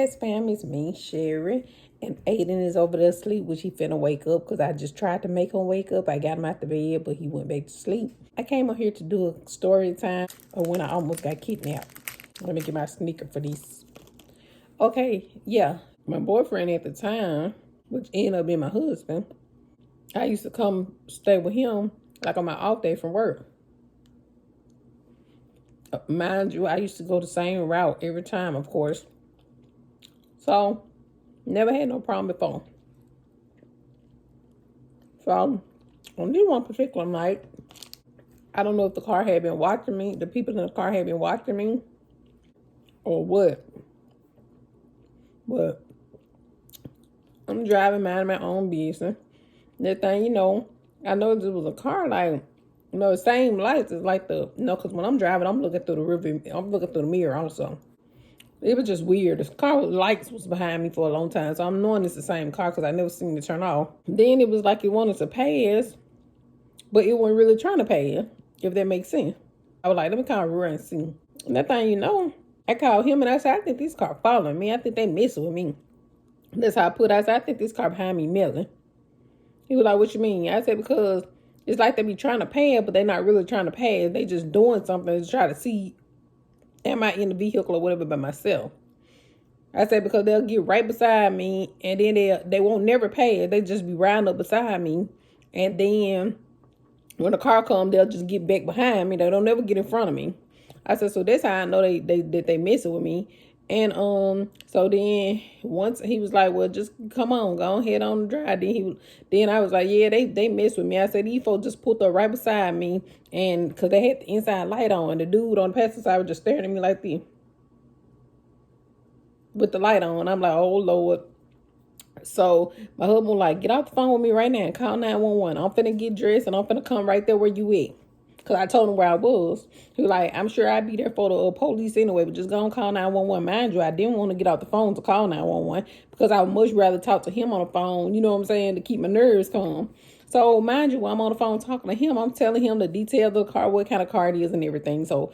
Yes, fam, it's me, Sherry. And Aiden is over there asleep, which he finna wake up because I just tried to make him wake up. I got him out the bed, but he went back to sleep. I came on here to do a story time of when I almost got kidnapped. Let me get my sneaker for this. Okay, yeah. My boyfriend at the time, which ended up being my husband, I used to come stay with him like on my off day from work. Mind you, I used to go the same route every time, of course. So, never had no problem before. So, on this one particular night, I don't know if the car had been watching me, the people in the car had been watching me, or what. But I'm driving, minding my own business. That thing, I know this was a car, like, the same lights as like because when I'm driving, I'm looking through the rearview, I'm looking through the mirror also. It was just weird. The car with lights was behind me for a long time, so I'm knowing it's the same car because I never seen it turn off. Then it was like it wanted to pass, but it wasn't really trying to pass, if that makes sense. I was like, let me call Roy and see. And that thing, I called him and I said, I think this car following me. I think they messing with me. That's how I put it. I said, I think this car behind me melting. He was like, what you mean? I said, because it's like they be trying to pass, but they're not really trying to pass. They just doing something to try to see, am I in the vehicle or whatever by myself? I said, because they'll get right beside me and then they won't never pass. They just be riding up beside me. And then when the car comes, they'll just get back behind me. They don't never get in front of me. I said, so that's how I know they messing with me. And so then once he was like, well, just come on, go ahead on the drive. Then I was like, yeah, they mess with me. I said, these folks just pulled up right beside me, and because they had the inside light on, and the dude on the passenger side was just staring at me like this with the light on. I'm like, oh Lord. So my husband was like, get off the phone with me right now and call 911. I'm finna get dressed and I'm finna come right there where you at. Because I told him where I was. He was like, I'm sure I'd be there for the police anyway, but just go and call 911. Mind you, I didn't want to get off the phone to call 911 because I would much rather talk to him on the phone, you know what I'm saying, to keep my nerves calm. So mind you, while I'm on the phone talking to him, I'm telling him the details of the car, what kind of car it is and everything. So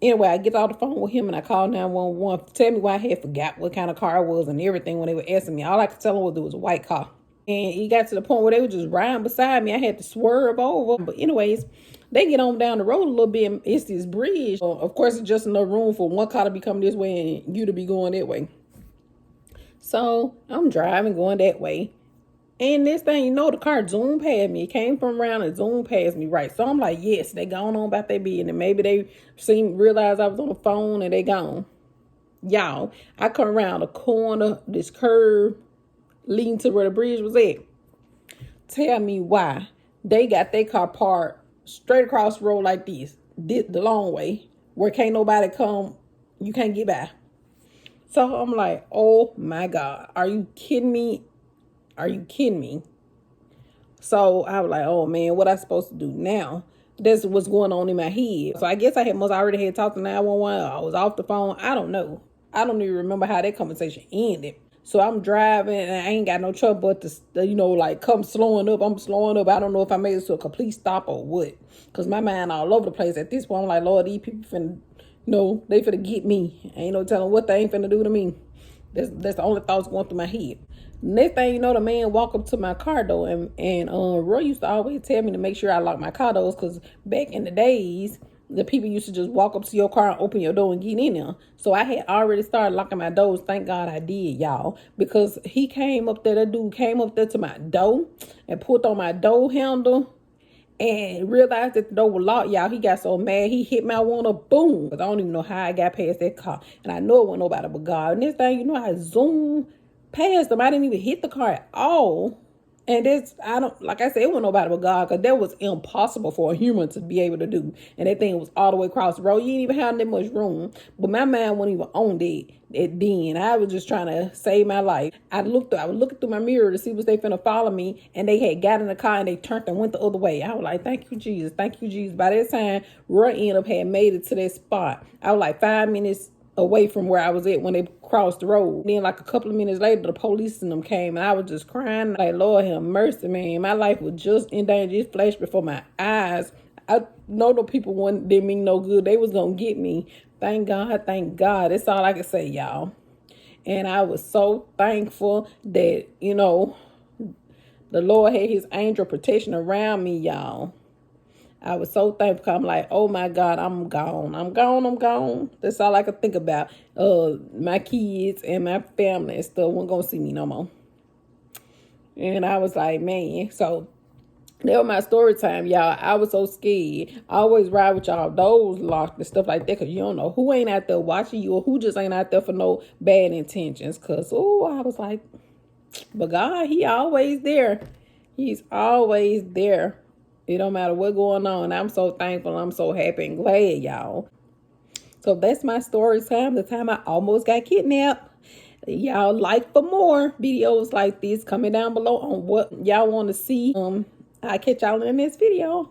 anyway, I get off the phone with him and I called 911. Tell me why I had forgot what kind of car it was and everything when they were asking me. All I could tell them was it was a white car. And he got to the point where they were just riding beside me. I had to swerve over. But anyways, they get on down the road a little bit. And it's this bridge. Of course, it's just enough room for one car to be coming this way and you to be going that way. So I'm driving, going that way. And this thing, the car zoomed past me. It came from around and zoomed past me, right? So I'm like, yes, they gone on about their business. And maybe they realized I was on the phone and they gone. Y'all, I come around the corner, this curve leading to where the bridge was at. Tell me why they got their car parked straight across the road like this, the long way, where can't nobody come, you can't get by. So I'm like, oh my God, are you kidding me? Are you kidding me? So I was like, oh man, what I supposed to do now? That's what's going on in my head. So I guess I already had talked to 911. I was off the phone. I don't know. I don't even remember how that conversation ended. So I'm driving and I ain't got no trouble but to, come slowing up. I'm slowing up. I don't know if I made it to a complete stop or what. Because my mind all over the place. At this point, I'm like, Lord, these people finna, they finna get me. Ain't no telling what they ain't finna do to me. That's the only thoughts going through my head. Next thing you know, the man walk up to my car door and Roy used to always tell me to make sure I lock my car doors because back in the days, the people used to just walk up to your car and open your door and get in there. So I had already started locking my doors. Thank God I did, y'all. Because that dude came up there to my door and pulled on my door handle and realized that the door was locked, y'all. He got so mad, he hit my window, boom. But I don't even know how I got past that car. And I know it wasn't nobody but God. And this thing, I zoomed past them. I didn't even hit the car at all. And like I said, it wasn't nobody but God, because that was impossible for a human to be able to do. And that thing was all the way across the road. You didn't even have that much room. But my mind wasn't even on that then. I was just trying to save my life. I was looking through my mirror to see was they finna follow me. And they had got in the car and they turned and went the other way. I was like, thank you, Jesus. Thank you, Jesus. By that time, Roy had made it to that spot. I was like 5 minutes away from where I was at when they crossed the road. Then like a couple of minutes later, the police and them came and I was just crying like, Lord have mercy, man. My life was just in danger. It flashed before my eyes. I know the people didn't mean no good. They was going to get me. Thank God. Thank God. That's all I can say, y'all. And I was so thankful that, the Lord had his angel protection around me, y'all. I was so thankful. I'm like, oh my God, I'm gone. I'm gone. I'm gone. That's all I could think about. My kids and my family and stuff weren't gonna see me no more. And I was like, man. So that was my story time, y'all. I was so scared. I always ride with y'all those locked and stuff like that, because you don't know who ain't out there watching you or who just ain't out there for no bad intentions. Because, I was like, but God, he always there. He's always there. It don't matter what's going on. I'm so thankful. I'm so happy and glad, y'all. So that's my story time. The time I almost got kidnapped. Y'all like for more videos like this, comment down below on what y'all want to see. I'll catch y'all in the next video.